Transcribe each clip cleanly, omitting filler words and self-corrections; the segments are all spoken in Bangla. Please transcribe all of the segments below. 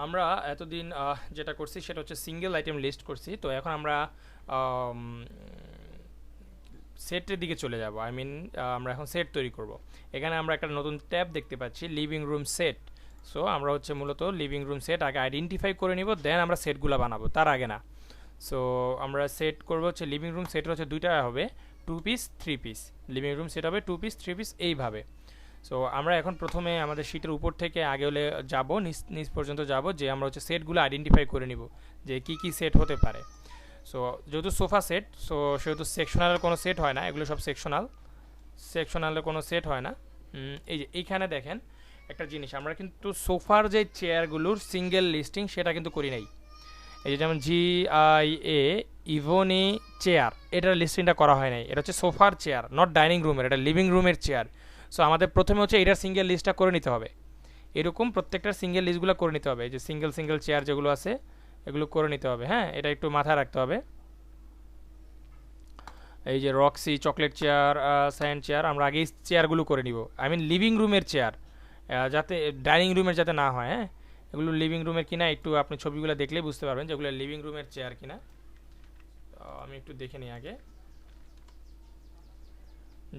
আমরা এতদিন যেটা করছি সেটা হচ্ছে সিঙ্গেল আইটেম লিস্ট করছি। তো এখন আমরা সেটের দিকে চলে যাব। আই মিন আমরা এখন সেট তৈরি করব। এখানে আমরা একটা নতুন ট্যাব দেখতে পাচ্ছি, লিভিং রুম সেট। সো আমরা হচ্ছে মূলত লিভিং রুম সেট আগে আইডেন্টিফাই করে নিব, দেন আমরা সেটগুলো বানাবো, তার আগে না। সো আমরা সেট করব হচ্ছে লিভিং রুম সেট হচ্ছে দুইটা হবে, 2 piece 3 piece. Living room set হবে 2 পিস 3 পিস এইভাবে। সো আমরা এখন প্রথমে আমাদের শীটের উপর থেকে আগে হলে যাব, নিচ নিচ পর্যন্ত যাব, যে আমরা হচ্ছে সেটগুলো আইডেন্টিফাই করে নিব যে কি কি সেট হতে পারে। সো যেহেতু সোফা সেট, সো সেহেতু সেকশনালের কোনো সেট হয় না, এগুলো সব সেকশনাল। সেকশনালের কোনো সেট হয় না। এই যে এইখানে দেখেন একটা জিনিস, আমরা কিন্তু সোফার যে চেয়ারগুলোর সিঙ্গেল লিস্টিং সেটা কিন্তু করি নাই। এই যে যেমন GIA ইভোনি চেয়ার, এটার লিস্টিংটা করা হয় নাই। এটা হচ্ছে সোফার চেয়ার, নট ডাইনিং রুমের, এটা লিভিং রুমের চেয়ার। সো আমাদের প্রথমে হচ্ছে এটার সিঙ্গেল লিস্টটা করে নিতে হবে। এরকম প্রত্যেকটার সিঙ্গেল লিস্টগুলো করে নিতে হবে। এই যে সিঙ্গেল সিঙ্গেল চেয়ার যেগুলো আছে এগুলো করে নিতে হবে। হ্যাঁ, এটা একটু মাথায় রাখতে হবে। এই যে রক্সি চকলেট চেয়ার, স্যান্ড চেয়ার, আমরা আগেই চেয়ারগুলো করে নিব। আই মিন লিভিং রুমের চেয়ার, যাতে ডাইনিং রুমের যাতে না হয়। হ্যাঁ, এগুলো লিভিং রুমের কিনা একটু আপনি ছবিগুলো দেখলেই বুঝতে পারবেন যে এগুলো লিভিং রুমের চেয়ার কিনা। আমি একটু দেখে নিই আগে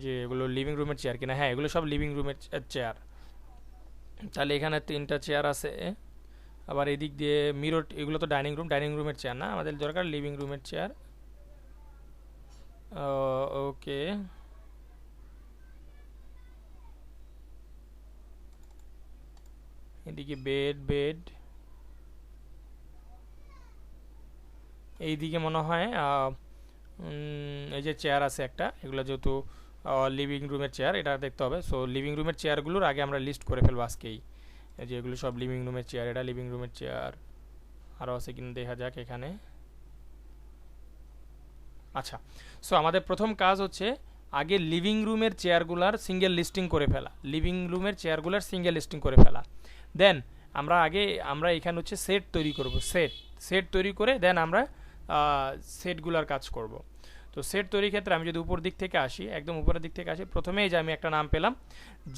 যে এগুলো লিভিং রুমের চেয়ার কিনা। হ্যাঁ, এগুলো সব লিভিং রুমের চেয়ার। তাহলে এখানে 3টা চেয়ার আছে। আবার এদিক দিয়ে মিরর, এগুলো তো ডাইনিং রুম, ডাইনিং রুমের চেয়ার না, আমাদের দরকার লিভিং রুমের চেয়ার। ওকে, এদিকে বেড বেড, এইদিকে মনে হয় এই যে চেয়ার আছে একটা, এগুলো যেহেতু লিভিং রুমের চেয়ার, এটা দেখতে হবে। সো লিভিং রুমের চেয়ারগুলোর আগে আমরা লিস্ট করে ফেলবো আজকেই। এই যে এগুলো সব লিভিং রুমের চেয়ার, এটা লিভিং রুমের চেয়ার। আরও আছে কিনা দেখা যাক এখানে। আচ্ছা, সো আমাদের প্রথম কাজ হচ্ছে আগে লিভিং রুমের চেয়ারগুলার সিঙ্গেল লিস্টিং করে ফেলা, লিভিং রুমের চেয়ারগুলার সিঙ্গেল লিস্টিং করে ফেলা। দেন আমরা এখানে হচ্ছে সেট তৈরি করব। সেট সেট তৈরি করে দেন আমরা সেটগুলার কাজ করব। তো সেট তৈরির ক্ষেত্রে আমি যদি উপর দিক থেকে আসি, একদম উপরের দিক থেকে আসি, প্রথমেই যে আমি একটা নাম পেলাম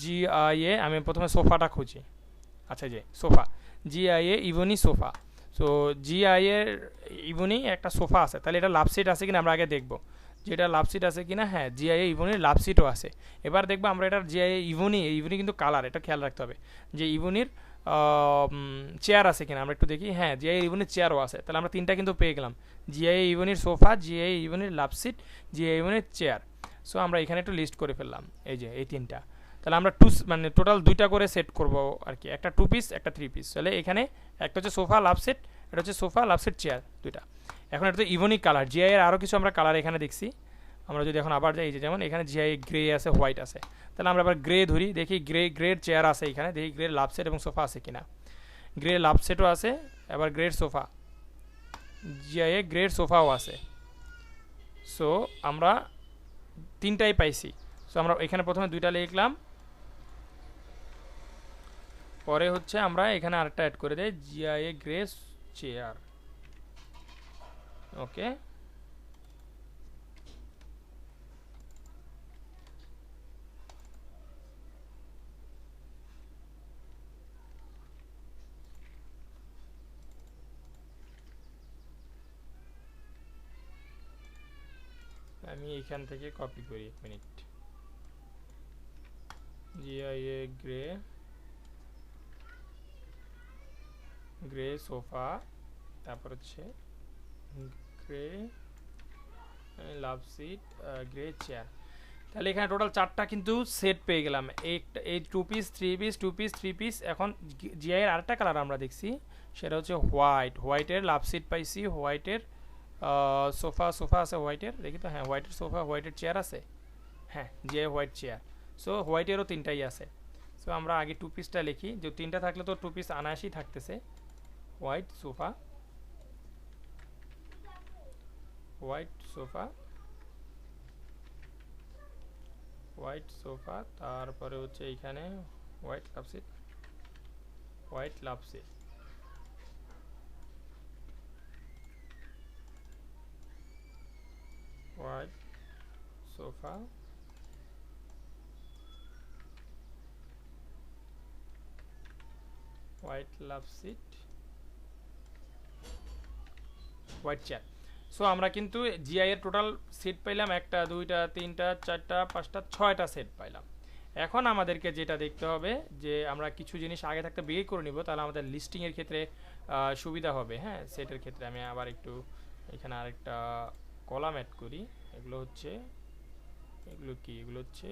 GIA, আমি প্রথমে সোফাটা খুঁজি। আচ্ছা, যে সোফা, GIA ইভনি সোফা। সো GIA ইভনি একটা সোফা আছে, তাহলে এটা লাভ সিট আছে কিনা আমরা আগে দেখব, যেটা লাভ সিট আছে কিনা। হ্যাঁ, GIA ইভনির লাভ সিটও আছে। এবার দেখবো আমরা এটার GIA ইভনি, ইভনি কিন্তু কালার, এটা খেয়াল রাখতে হবে যে ইভনির চেয়ার আছে কিনা। আমরা একটু দেখি, হ্যাঁ GIA ইভনির চেয়ারও আছে, তাহলে আমরা 3টা কিন্তু পেয়ে গেলাম, GIA ইভনির সোফা, GIA ইভনির লাভ সিট, GIA ইভনির চেয়ার। সো আমরা এখানে একটু লিস্ট করে ফেললাম, এই যে এই 3টা। তাহলে আমরা মানে টোটাল 2টা করে সেট করব আর কি, একটা 2 পিস একটা 3 পিস। তাহলে এখানে একটা হচ্ছে সোফা লাভ সেট, এটা হচ্ছে সোফা লাভ সেট চেয়ার, দুইটা। এখন এটা তো ইভনিক কালার, GIA এর আরও কিছু আমরা কালার এখানে দেখছি। আমরা যদি এখন আবার যাই, যে যেমন এখানে GIA গ্রে আছে, হোয়াইট আছে, তাহলে আমরা আবার গ্রে ধরি, দেখি গ্রের চেয়ার আছে এখানে, দেখি গ্রের লাভ সেট এবং সোফা আছে কিনা। গ্রে লাভ সেটও আছে, আবার গ্রের সোফা, GIA গ্রের সোফাও আছে। সো আমরা 3টাই পাইছি। সো আমরা এখানে প্রথমে 2টা লিখলাম, পরে হচ্ছে আমরা এখানে আরেকটা অ্যাড করে দেই, GIA গ্রে চেয়ার। ওকে, আমি এখান থেকে কপি করি, 1 minute. GIA grey, grey sofa, তারপর হচ্ছে গ্রে লাভ সিট, গ্রে চেয়ার। তাহলে এখানে টোটাল 4টা কিন্তু সেট পেয়ে গেলাম, এই 2 পিস 3 পিস 2 পিস 3 পিস। এখন GIA এর আরেকটা কালার আমরা দেখছি, সেটা হচ্ছে হোয়াইট, হোয়াইটের লাভ সিট পাইছি, হোয়াইটের সোফা, সোফা আছে হোয়াইটের, দেখি তো, হ্যাঁ হোয়াইটের সোফা, হোয়াইটের চেয়ার আছে। হ্যাঁ, GIA হোয়াইট চেয়ার। সো হোয়াইটেরও 3টাই আছে। সো আমরা আগে 2 পিসটা লিখি, যে 3টা থাকলে তো 2 পিস আনায়াসই থাকতেছে। White sofa, white sofa, white sofa, তারপরে হচ্ছে এইখানে হোয়াইট লাভ সিট, হোয়াইট লাভ সিট, হোয়াইট সোফা, হোয়াইট লাভ সিট, হোয়াইট চেয়ার। সো আমরা কিন্তু জিআই এর টোটাল সেট পাইলাম 1টা 2টা 3টা 4টা 5টা 6টা সেট পাইলাম। এখন আমাদেরকে যেটা দেখতে হবে যে আমরা কিছু জিনিস আগে থাকতে বের করে নিব, তাহলে আমাদের লিস্টিং এর ক্ষেত্রে সুবিধা হবে। হ্যাঁ, সেটের ক্ষেত্রে আমি আবার একটু এখানে আরেকটা কলাম অ্যাড করি। এগুলো হচ্ছে এগুলো কি, এগুলো হচ্ছে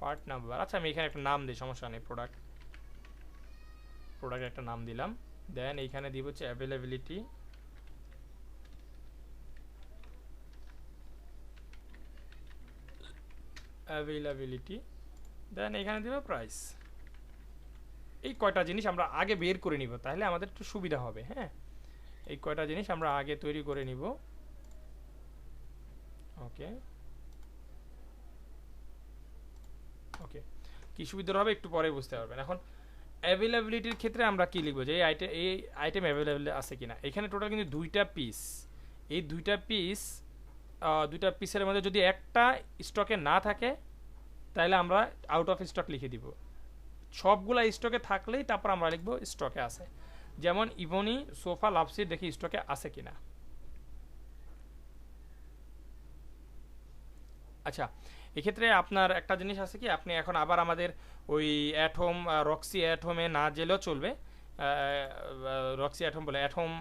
পার্ট নাম্বার। আচ্ছা আমি এখানে একটা নাম দিই, সমস্যা নেই, প্রোডাক্ট একটা নাম দিলাম। দেন এইখানে দিব হচ্ছে অ্যাভেলেবিলিটি, দেন এখানে দিব প্রাইস। এই কয়টা জিনিস আমরা আগে বের করে নিব, তাহলে আমাদের একটু সুবিধা হবে। হ্যাঁ, এই কয়টা জিনিস আমরা আগে তৈরি করে নিব। ওকে ওকে, কি সুবিধা হবে একটু পরে বুঝতে পারবেন। এখন অ্যাভেলেবিলিটির ক্ষেত্রে আমরা কি লিখবো, যে এই আইটেম অ্যাভেলেবেল আছে কিনা। এখানে টোটাল কিন্তু 2টা পিস, এই 2টা পিসের মধ্যে যদি একটা স্টকে না থাকে তাহলে আমরা আউট অফ স্টক লিখে দিব। সবগুলা স্টকে থাকলেই তারপর আমরা লিখবো স্টকে আছে। যেমন ইভনি সোফা লাভসিট দেখি স্টকে আছে কিনা। আচ্ছা, এক্ষেত্রে আপনার একটা জিনিস আছে কি, আপনি এখন আবার আমাদের ওই অ্যাট হোম রক্সি অ্যাট হোমে না গেলেও চলবে। রক্সি অ্যাট হোম বলে at home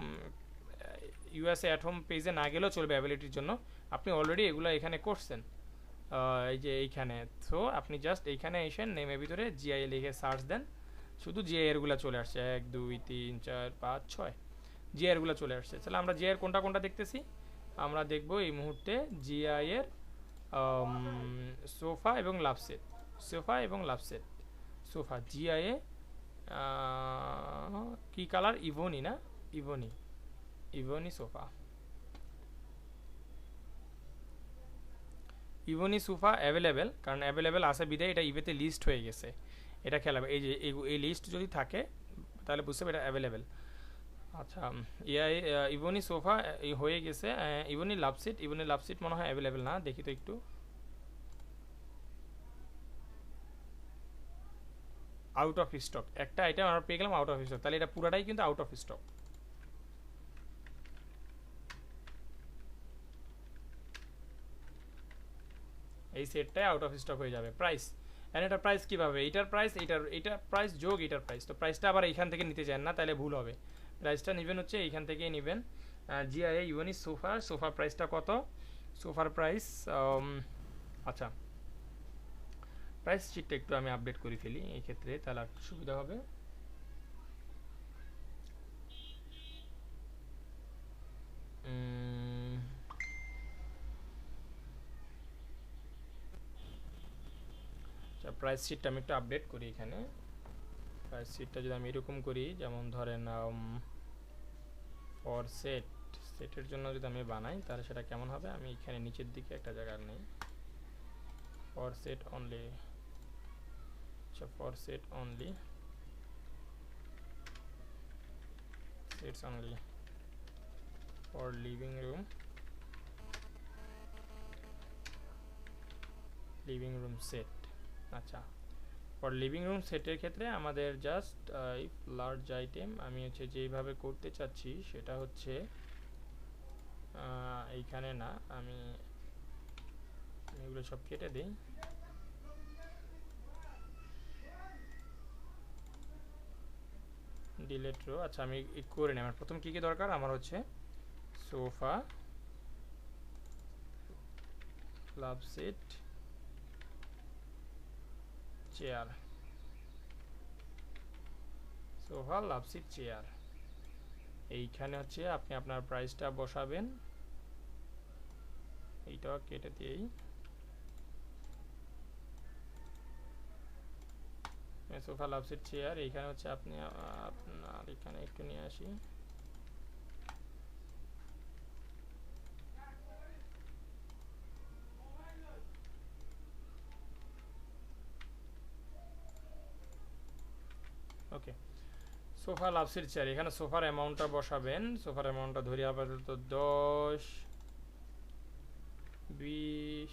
USA at home পেজে না গেলেও চলবে অ্যাবিলিটির জন্য। আপনি অলরেডি এগুলো এখানে করছেন, এই যে এইখানে। তো আপনি জাস্ট এইখানে এসে নেমের ভিতরে জিআই লিখে সার্চ দেন, শুধু জিআই এরগুলো চলে আসছে 1 2 3 4 5 6 জিআই এরগুলো চলে আসছে। তাহলে আমরা জিআই এর কোনটা কোনটা দেখতেছি, আমরা দেখব এই মুহূর্তে জিআই এর সোফা এবং লাভসেট, সোফা জিআই এ কি কালার, ইভনি না, ইভনি সোফা, ইভনি সোফা অ্যাভেলেবেল, কারণ অ্যাভেলেবেল আছে বিদায় এটা ইবেতে লিস্ট হয়ে গেছে। এটা খেয়াল হবে, এই যে এই লিস্ট যদি থাকে তাহলে বুঝতে হবে এটা অ্যাভেলেবেল। আচ্ছা, ইভনি সোফা হয়ে গেছে। ইভনি লাভসিট মনে হয় অ্যাভেলেবেল না, দেখি তো একটু। আউট অফ স্টক, একটা আইটেম আমরা পেয়ে গেলাম আউট অফ স্টক, তাহলে এটা পুরাটাই কিন্তু আউট অফ স্টক। এই সেটটাই আউট অফ স্টক হয়ে যাবে। প্রাইস, এন্ড এটা প্রাইস কিভাবে, এটার প্রাইস যোগ এটার প্রাইস, তো প্রাইসটা আবার এইখান থেকে নিতে চান না, তাহলে ভুল হবে। প্রাইসটা নেবেন হচ্ছে এইখান থেকেই নেবেন। জিআইএ ইউএনই সোফার প্রাইসটা কত, সোফার প্রাইস। আচ্ছা, প্রাইস শিটটা একটু আমি আপডেট করে ফেলি এই ক্ষেত্রে, তাহলে একটু সুবিধা হবে। প্রাইস শিটটা আমি একটু আপডেট করি এখানে। প্রাইস শিটটা যদি আমি এরকম করি, যেমন ধরেন ফর সেটের জন্য যদি আমি বানাই, তাহলে সেটা কেমন হবে, আমি এখানে নিচের দিকে একটা জায়গা নেই, ফর সেট অনলি। আচ্ছা, for set only, sets only for living room set. আচ্ছা, ফর লিভিং রুম সেটের ক্ষেত্রে আমাদের জাস্ট লার্জ আইটেম আমি হচ্ছে যেইভাবে করতে চাচ্ছি সেটা হচ্ছে এইখানে না, আমি এগুলো সব কেটে দিই। ডিলেট রো, আচ্ছা আমি করে নিই। আমার প্রথম কী কী দরকার, আমার হচ্ছে সোফা, লাভ সিট, চেয়ার, সোফা লাভ সিট চেয়ার। এইখানে হচ্ছে আপনি আপনার প্রাইসটা বসাবেন, এইটাও কেটে দিয়েই সোফা লাভ সিট চেয়ার। এইখানে হচ্ছে আপনি আপনার এখানে একটু নিয়ে আসি, ওকে। সোফা লাভ সিট চেয়ার, এখানে সোফার অ্যামাউন্টটা বসাবেন, সোফার অ্যামাউন্টটা ধরি আপাতত 10 20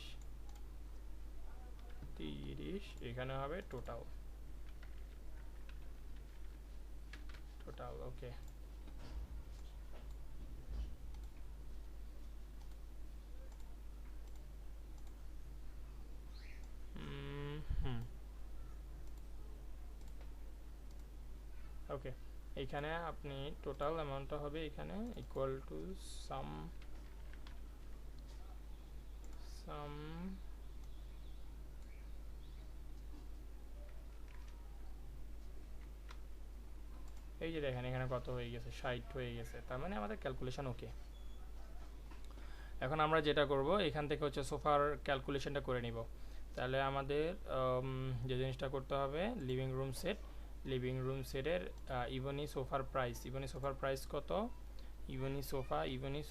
30, এখানে হবে টোটাল। ওকে, ওকে, এইখানে আপনি টোটাল অ্যামাউন্টটা হবে এখানে ইকুয়াল টু সাম সাম এই যে দেখেন এখানে কত হয়ে গেছে, 60 হয়ে গেছে, তার মানে আমাদের ক্যালকুলেশন ওকে। এখন আমরা যেটা করব এখান থেকে হচ্ছে সোফার ক্যালকুলেশনটা করে নিব। তাহলে আমাদের যে জিনিসটা করতে হবে, living room set, living room সেটের ইভনি সোফার প্রাইস কত, ইভনি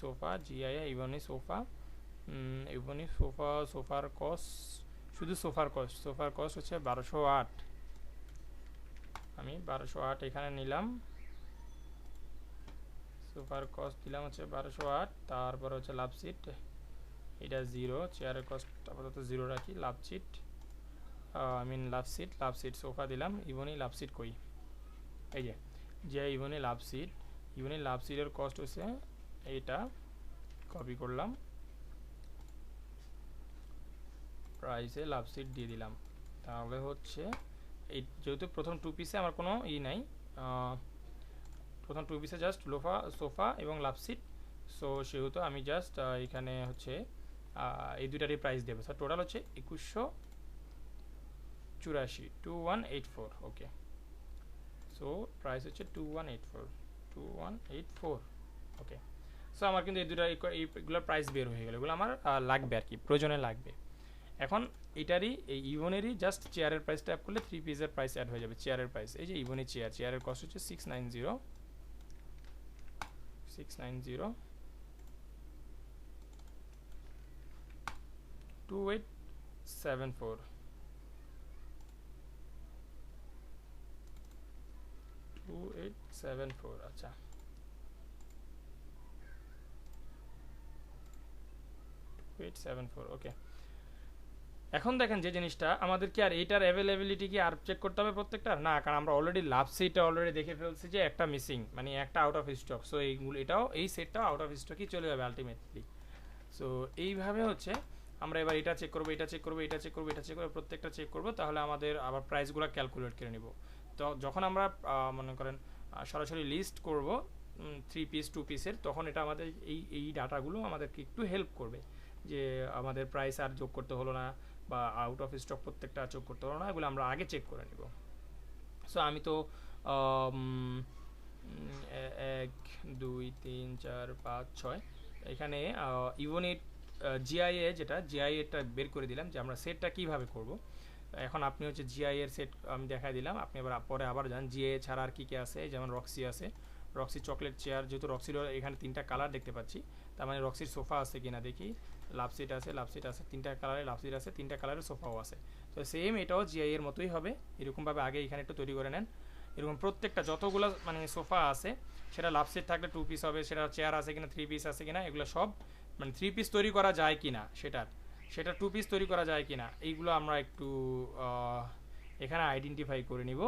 সোফা জিআই ইভনি সোফার কস্ট, শুধু সোফার কস্ট হচ্ছে 1208। আমি 1208 এখানে নিলাম, সোফার কস্ট দিলাম হচ্ছে 1208। তারপর হচ্ছে লাভ সিট, এটা 0, চেয়ারের কস্ট আপাতত 0 রাখি। লাভ সিট সোফা দিলাম। ইভনি লাভ সিট কই, এই যে ইভনি লাভ সিটের কস্ট হচ্ছে এইটা, কপি করলাম, প্রাইসে লাভ সিট দিয়ে দিলাম। তাহলে হচ্ছে এই যেহেতু প্রথম 2 পিসে আমার কোনো নাই, প্রথম 2 পিসে জাস্ট সোফা এবং লাভ সিট, সো সেহেতু আমি জাস্ট এখানে হচ্ছে এই দুটারই প্রাইস দেবো। স্যার টোটাল হচ্ছে 2184, 2184। ওকে, সো প্রাইস হচ্ছে 2184। ওকে, সো আমার কিন্তু এই দুটা এইগুলোর প্রাইস বের হয়ে গেল, এগুলো আমার লাগবে আর কি, প্রয়োজনে লাগবে। এখন এটারই এই ইভনেরই জাস্ট চেয়ারের প্রাইসটা অ্যাড করলে 3 পিসের প্রাইস অ্যাড হয়ে যাবে। চেয়ারের প্রাইস, এই যে ইভনি চেয়ারের কস্ট হচ্ছে 690 2874 2874। আচ্ছা, ওকে। এখন দেখেন যে জিনিসটা আমাদের কি আর এইটার অ্যাভেলেবিলিটি কি আর চেক করতে হবে প্রত্যেকটার? না, কারণ আমরা অলরেডি লাভ সিটটা অলরেডি দেখে ফেলছি যে একটা মিসিং, মানে একটা আউট অফ স্টক। সো এইগুলো এই সেটটাও আউট অফ স্টকই চলে যাবে আলটিমেটলি। সো এইভাবে হচ্ছে আমরা এবার এটা চেক করবো, প্রত্যেকটা চেক করবো, তাহলে আমাদের আবার প্রাইসগুলো ক্যালকুলেট করে নিব। তো যখন আমরা মনে করেন সরাসরি লিস্ট করব 3 পিস 2 পিসের, তখন এটা আমাদের এই ডাটাগুলো আমাদেরকে একটু হেল্প করবে যে আমাদের প্রাইস আর যোগ করতে হলো না, বা আউট অফ স্টক প্রত্যেকটা যোগ করতে হলো না, এগুলো আমরা আগে চেক করে নিব। সো আমি তো 1 2 3 4 5 6 এখানে ইউনিট জিআইএটা বের করে দিলাম যে আমরা সেটটা কিভাবে করব। এখন আপনি হচ্ছে জিআই এর সেট আমি দেখাই দিলাম, আপনি পরে আবার যান জিআই ছাড়া আর কি আছে, যেমন রক্সি আছে, রক্সি চকলেট চেয়ার, যেহেতু রক্সির এখানে 3টা কালার দেখতে পাচ্ছি, তার মানে রক্সির সোফা আছে কিনা দেখি। লাভ সিট আছে 3টা কালারে লাভ সিট আছে, 3টা কালারের সোফাও আছে। তো সেম এটাও জিআই এর মতোই হবে, এরকমভাবে আগে এখানে একটু তৈরি করে নেন। এরকম প্রত্যেকটা যতগুলো মানে সোফা আছে, সেটা লাভ সিট থাকলে 2 পিস হবে, সেটা চেয়ার আছে কিনা 3 পিস আছে কিনা, এগুলো সব মানে 3 পিস তৈরি করা যায় কিনা, সেটা 2 পিস তৈরি করা যায় কিনা, এইগুলো আমরা একটু এখানে আইডেন্টিফাই করে নিব।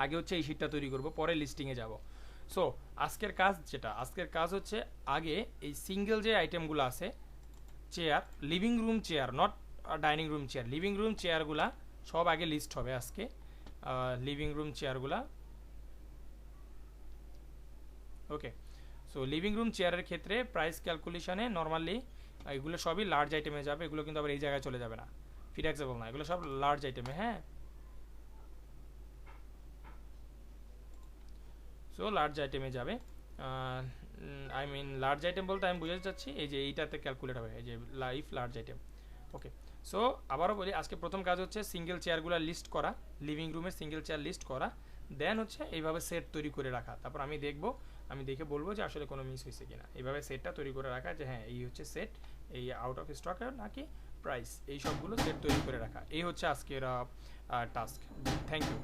আগে হচ্ছে এই শিটটা তৈরি করব, পরে লিস্টিংয়ে যাব। সো আজকের কাজ হচ্ছে আগে এই সিঙ্গেল যে আইটেমগুলো আছে, chair, living room chair, not dining room chair, living room চেয়ারগুলা সব আগে লিস্ট হবে আজকে। লিভিং রুম চেয়ারগুলা, ওকে। সো লিভিং রুম চেয়ারের ক্ষেত্রে প্রাইস ক্যালকুলেশনে নর্মালি এগুলো সবই লার্জ আইটেমে যাবে, এগুলো কিন্তু আবার এই জায়গায় চলে যাবে না, ফিডাক্সেবল না, এগুলো সব লার্জ আইটেমে। হ্যাঁ, সো লার্জ আইটেমে যাবে। আই মিন লার্জ আইটেম বলতে আমি বুঝাতে চাচ্ছি এই যে এইটাতে ক্যালকুলেট হবে, এই যে লার্জ আইটেম। ওকে, সো আবারও বলি, আজকে প্রথম কাজ হচ্ছে সিঙ্গেল চেয়ারগুলো লিস্ট করা, লিভিং রুমের সিঙ্গেল চেয়ার লিস্ট করা, দেন হচ্ছে এইভাবে সেট তৈরি করে রাখা। তারপর আমি দেখে বলবো যে আসলে কোনো মিস হয়েছে কিনা। এইভাবে সেটটা তৈরি করে রাখা যে হ্যাঁ এই হচ্ছে সেট, এই আউট অফ স্টক নাকি প্রাইস, এই সবগুলো সেট তৈরি করে রাখা, এই হচ্ছে আজকের টাস্ক। Thank you.